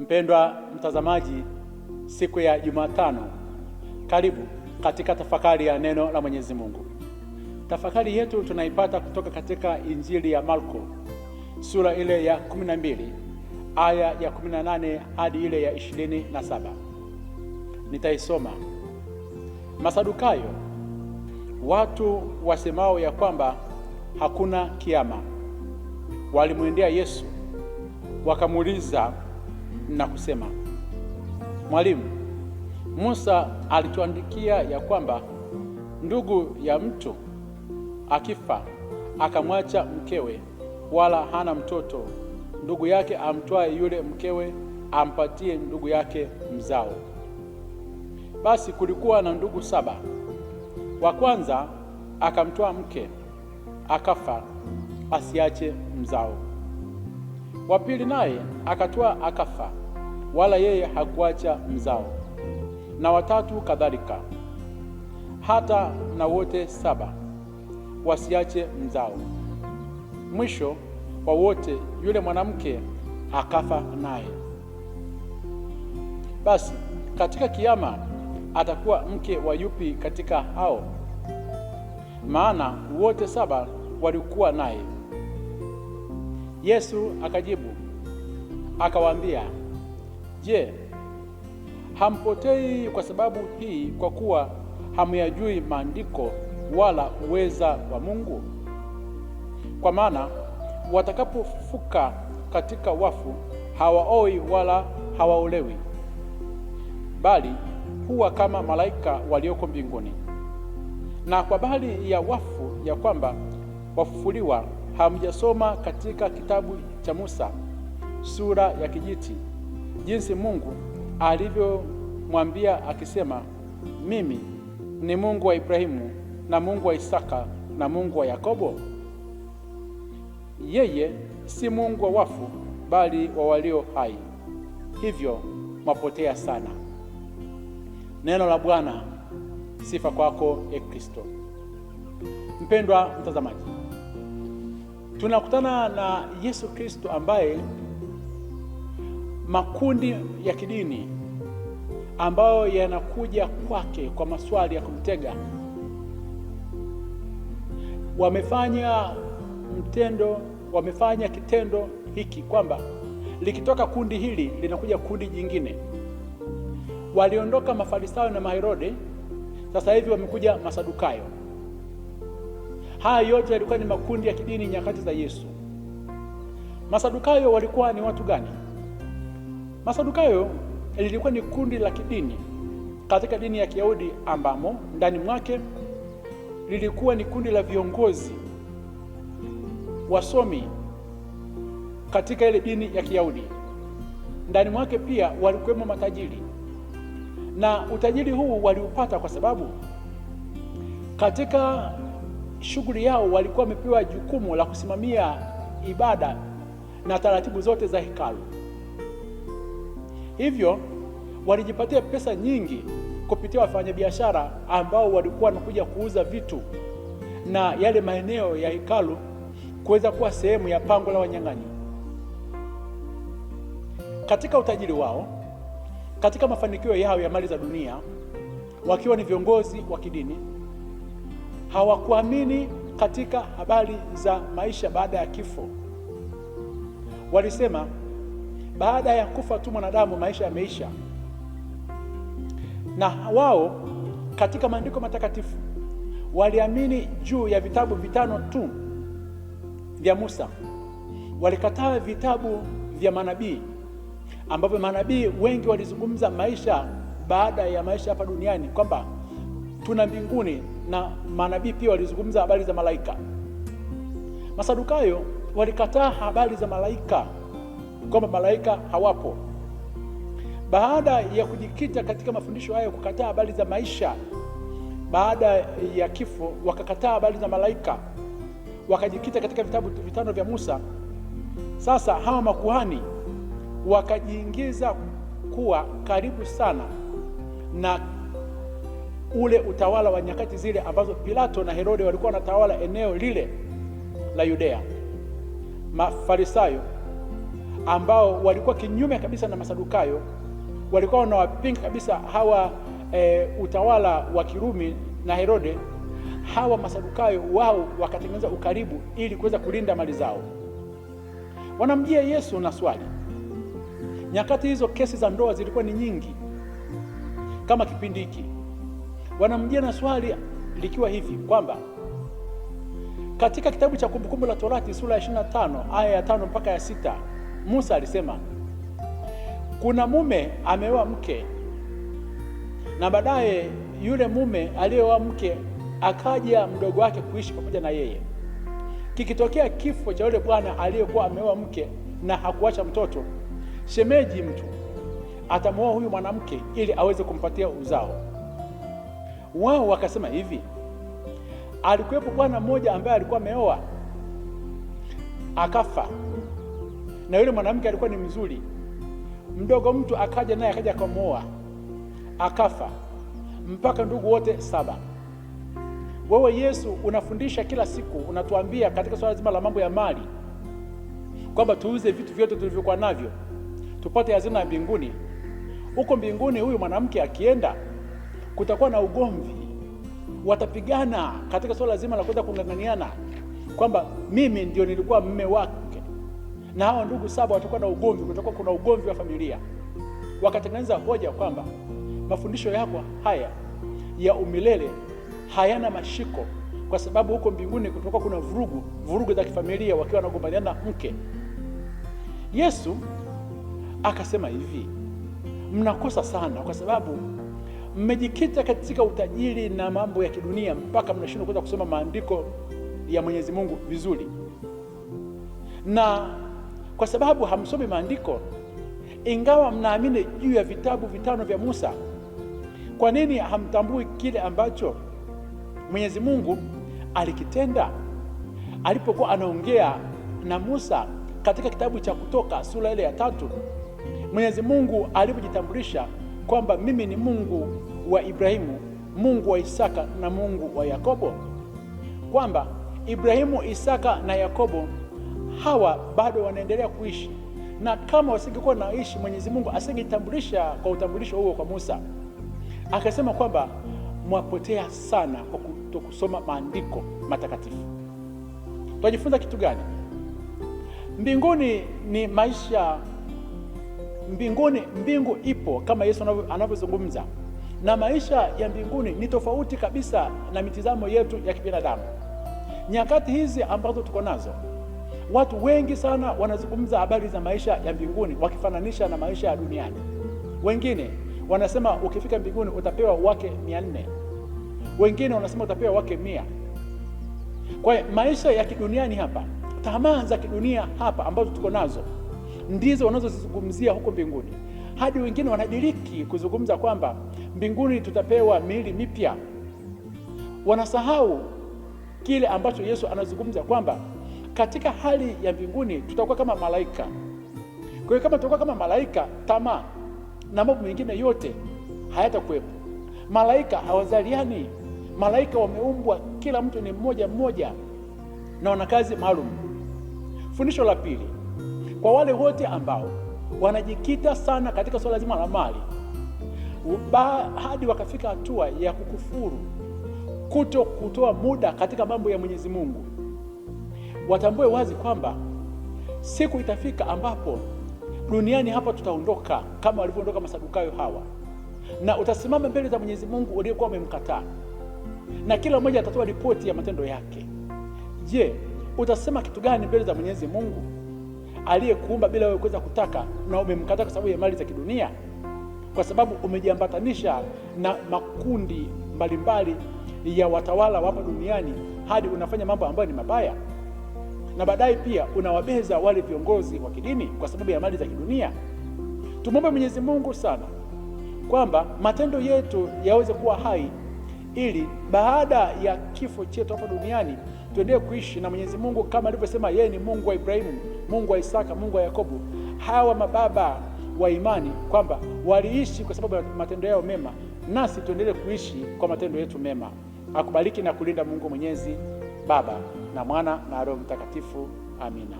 Mpendwa mtazamaji, siku ya Jumatano, karibu katika tafakari ya neno la Mwenyezi Mungu. Tafakari yetu tunaipata kutoka katika Injili ya Marko, sura ile ya 12, aya ya 18 hadi ile ya 27. Nitaisoma. Masadukayo, watu wasemao ya kwamba hakuna kiama, walimwendea Yesu wakamuuliza na kusema, Mwalimu, Musa alituandikia ya kwamba ndugu ya mtu akifa akamwacha mkewe wala hana mtoto, ndugu yake amtwae yule mkewe ampatie ndugu yake mzao. Basi kulikuwa na ndugu 7. Wa kwanza akamtwaa mke akafa asiache mzao. Wa pili naye akatwaa akafa, wala yeye hakuacha mzao, na watatu kadhalika, hata na wote 7 wasiache mzao. Mwisho wa wote yule mwanamke akafa naye. Basi katika kiama atakuwa mke wa yupi katika hao? Maana wote 7 walikuwa naye. Yesu akajibu akawaambia, Je, hampotei kwa sababu hii, kwa kuwa hamyajui maandiko wala uweza wa Mungu? Kwa maana watakapofufuka katika wafu hawaoi wala hawaolewi, bali huwa kama malaika walioko mbinguni. Na kwa habari ya wafu ya kwamba wafufuliwa, hamjasoma katika kitabu cha Musa sura ya kijiti, jinsi Mungu alivyomwambia akisema, mimi ni Mungu wa Ibrahimu na Mungu wa Isaka na Mungu wa Yakobo? Yeye si Mungu wa wafu, bali wa walio hai. Hivyo mwapotea sana. Neno la Bwana. Sifa kwako, e Kristo. Mpendwa mtazamaji, tunakutana na Yesu Kristo ambaye makundi ya kidini ambayo yanakuja kwake kwa maswali ya kumtega, wamefanya kitendo hiki kwamba likitoka kundi hili linakuja kundi jingine. Waliondoka Mafarisayo na Maherode, sasa hivi wamekuja Masadukayo. Haya yote yalikuwa ni makundi ya kidini nyakati za Yesu. Masadukayo walikuwa ni watu gani? Masadukayo lilikuwa ni kundi la kidini katika dini ya Kiyahudi, ambamo ndani mwake lilikuwa ni kundi la viongozi wasomi katika ile dini ya Kiyahudi. Ndani mwake pia walikuwemo matajiri, na utajiri huu waliupata kwa sababu katika shughuli yao walikuwa wamepewa jukumu la kusimamia ibada na taratibu zote za hekalu. Hivyo walijipatia pesa nyingi kupitia wafanyabiashara ambao walikuwa wanakuja kuuza vitu na yale maeneo ya hekalu kuweza kuwa sehemu ya pango la wanyang'anyi. Katika utajiri wao, katika mafanikio yao ya mali za dunia, wakiwa ni viongozi wa kidini, hawakuamini katika habari za maisha baada ya kifo. Walisema baada ya kufa tu mwanadamu maisha yameisha. Na wao katika maandiko matakatifu waliamini juu ya vitabu 5 tu vya Musa. Walikataa vitabu vya manabii, ambavyo manabii wengi walizungumza maisha baada ya maisha hapa duniani, kwamba tuna mbinguni, na manabii pia walizungumza habari za malaika. Masadukayo walikataa habari za malaika, kwamba malaika hawapo. Baada ya kujikita katika mafundisho hayo, kukataa habari za maisha baada ya kifo, wakakataa habari za malaika, wakajikita katika vitabu 5 vya Musa. Sasa hawa makuhani wakajiingiza kuwa karibu sana na ule utawala wa nyakati zile ambazo Pilato na Herode walikuwa wanatawala eneo lile la Yudea. Mafarisayo ambao walikuwa kinyume kabisa na Masadukayo, walikuwa wanawapinga kabisa hawa utawala wa Kirumi na Herode. Hawa Masadukayo wao wakatengeneza ukaribu ili kuweza kulinda mali zao. Wanamjia Yesu na swali. Nyakati hizo kesi za ndoa zilikuwa ni nyingi kama kipindi hiki. Wanamjia na swali likiwa hivi kwamba katika kitabu cha Kumbukumbu la Torati sura ya 25 aya ya 5 mpaka ya 6, Musa alisema kuna mume ameoa mke, na baadaye yule mume aliyeoa mke akaja mdogo wake kuishi pamoja na yeye. Kikitokea kifo cha yule bwana aliyekuwa ameoa mke na hakuacha mtoto, shemeji mtu atamuoa huyu mwanamke ili aweze kumpatia uzao. Wao wakasema hivi, alikuwepo bwana mmoja ambaye alikuwa ameoa akafa, na yule mwanamke alikuwa ni mzuri. Mdogo mtu akaja naye akaja akamuoa akafa, mpaka ndugu wote 7. Wewe Yesu unafundisha kila siku, unatuambia katika swala zima la mambo ya mali kwamba tuuze vitu vyote tulivyokuwa navyo tupate hazina ya mbinguni. Huko mbinguni huyu mwanamke akienda, kutakuwa na ugomvi, watapigana katika swala zima la kuweza kung'ang'aniana kwamba mimi ndio nilikuwa mume wake, na hao ndugu 7 watakuwa na ugomvi, kutakuwa kuna ugomvi wa familia. Wakatengeneza hoja kwamba mafundisho yako haya ya umilele hayana mashiko, kwa sababu huko mbinguni kutakuwa kuna vurugu za kifamilia wakiwa wanagombaniana mke. Yesu akasema hivi, mnakosa sana, kwa sababu mmejikita katika utajiri na mambo ya kidunia mpaka mnashindwa kuweza kusoma maandiko ya Mwenyezi Mungu vizuri. Na kwa sababu hamsomi maandiko, ingawa mnaamini juu ya vitabu 5 vya Musa, kwa nini hamtambui kile ambacho Mwenyezi Mungu alikitenda alipokuwa anaongea na Musa katika kitabu cha Kutoka sura ile ya 3? Mwenyezi Mungu alipojitambulisha kwamba mimi ni Mungu wa Ibrahimu, Mungu wa Isaka na Mungu wa Yakobo, kwamba Ibrahimu, Isaka na Yakobo hawa bado wanaendelea kuishi, na kama wasingekuwa naishi, Mwenyezi Mungu asingetambulisha kwa utambulisho huo kwa Musa. Akasema kwamba mwapotea sana kwa kutokusoma maandiko matakatifu. Tunajifunza kitu gani? Mbinguni ni maisha. Mbinguni, mbingu ipo kama Yesu anavyozungumza, na maisha ya mbinguni ni tofauti kabisa na mitazamo yetu ya kibinadamu. Nyakati hizi ambazo tuko nazo, watu wengi sana wanazungumza habari za maisha ya mbinguni wakifananisha na maisha ya duniani. Wengine wanasema ukifika mbinguni utapewa wake 400, wengine wanasema utapewa wake 100. Kwa maisha ya kiduniani hapa, tamaa za kidunia hapa ambazo tuko nazo ndizo wanazozizungumzia huko mbinguni. Hadi wengine wanadiriki kuzungumza kwamba mbinguni tutapewa miili mipya. Wanasahau kile ambacho Yesu anazungumza kwamba katika hali ya mbinguni tutakuwa kama malaika. Kwa hiyo kama tutakuwa kama malaika, tamaa na mambo mengine yote hayatakuwepo. Malaika hawazaliani. Malaika wameumbwa, kila mtu ni mmoja mmoja na wana kazi maalum. Fundisho la pili, kwa wale wote ambao wanajikita sana katika swala zima la mali hadi wakafika hatua ya kukufuru, kuto kutoa muda katika mambo ya Mwenyezi Mungu, watambue wazi kwamba siku itafika ambapo duniani hapa tutaondoka kama walivyoondoka Masadukayo hawa, na utasimama mbele za Mwenyezi Mungu uliyekuwa umemkataa, na kila mmoja atatoa ripoti ya matendo yake. Je, utasema kitu gani mbele za Mwenyezi Mungu aliyekuumba bila wewe kuweza kutaka, na umemkataa kwa sababu ya mali za kidunia, kwa sababu umejiambatanisha na makundi mbalimbali ya watawala hapa duniani hadi unafanya mambo ambayo ni mabaya, na baadaye pia unawabeza wale viongozi wa kidini kwa sababu ya mali za kidunia? Tumwombe Mwenyezi Mungu sana kwamba matendo yetu yaweze kuwa hai, ili baada ya kifo chetu hapa duniani tuendelee kuishi na Mwenyezi Mungu kama alivyosema yeye ni Mungu wa Ibrahimu, Mungu wa Isaka, Mungu wa Yakobo. Hawa mababa wa imani kwamba waliishi kwa sababu ya matendo yao mema, nasi tuendelee kuishi kwa matendo yetu mema. Akubariki na kulinda Mungu Mwenyezi, Baba na Mwana na Roho Mtakatifu. Amina.